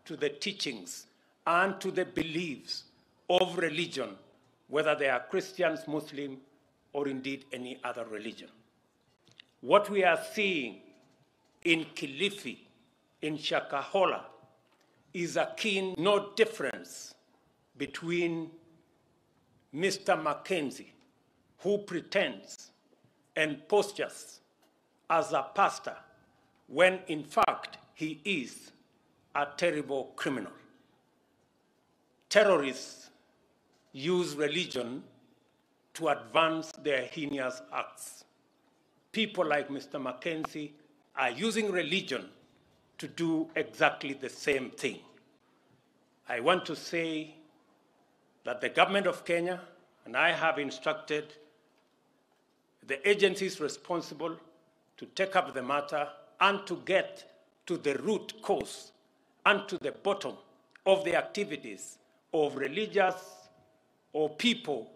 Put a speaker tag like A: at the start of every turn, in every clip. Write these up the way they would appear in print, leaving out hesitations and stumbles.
A: to the teachings and to the beliefs of religion, whether they are Christians, Muslim, or indeed any other religion. What we are seeing in Kilifi, in Shakahola, is akin, no difference between Mr. Mackenzie, who pretends and postures as a pastor when in fact he is a terrible criminal. Terrorists use religion to advance their heinous acts. People like Mr. Mackenzie are using religion to do exactly the same thing. I want to say that the government of Kenya, and I have instructed the agencies responsible to take up the matter and to get to the root cause and to the bottom of the activities of religious or people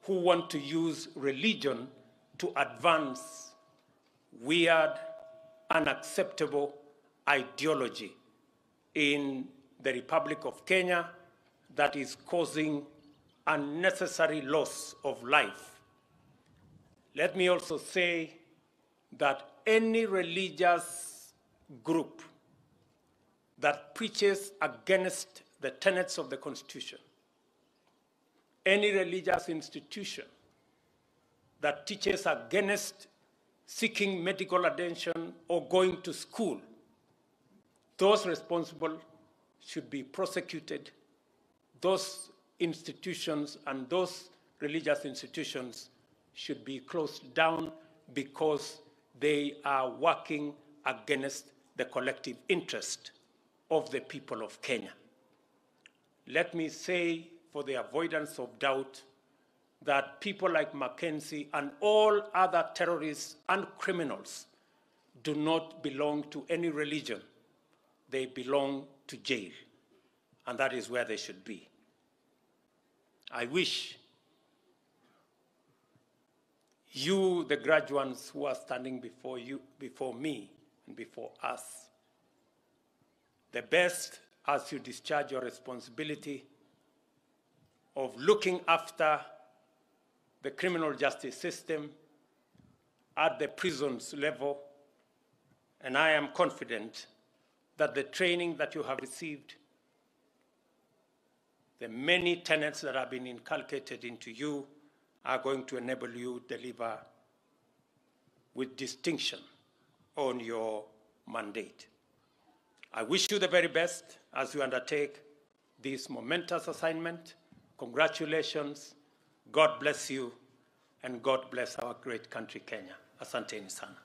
A: who want to use religion to advance weird, unacceptable ideology in the Republic of Kenya that is causing unnecessary loss of life. Let me also say that any religious group that preaches against the tenets of the Constitution, any religious institution that teaches against seeking medical attention or going to school, those responsible should be prosecuted. Those institutions and those religious institutions should be closed down because they are working against the collective interest of the people of Kenya. Let me say, for the avoidance of doubt, that people like Mackenzie and all other terrorists and criminals do not belong to any religion. They belong to jail, and that is where they should be. I wish you, the graduates who are standing before me and before us, the best as you discharge your responsibility of looking after the criminal justice system at the prisons level. And I am confident that the training that you have received, the many tenets that have been inculcated into you, are going to enable you to deliver with distinction on your mandate. I wish you the very best as you undertake this momentous assignment. Congratulations, God bless you, and God bless our great country, Kenya. Asanteni sana.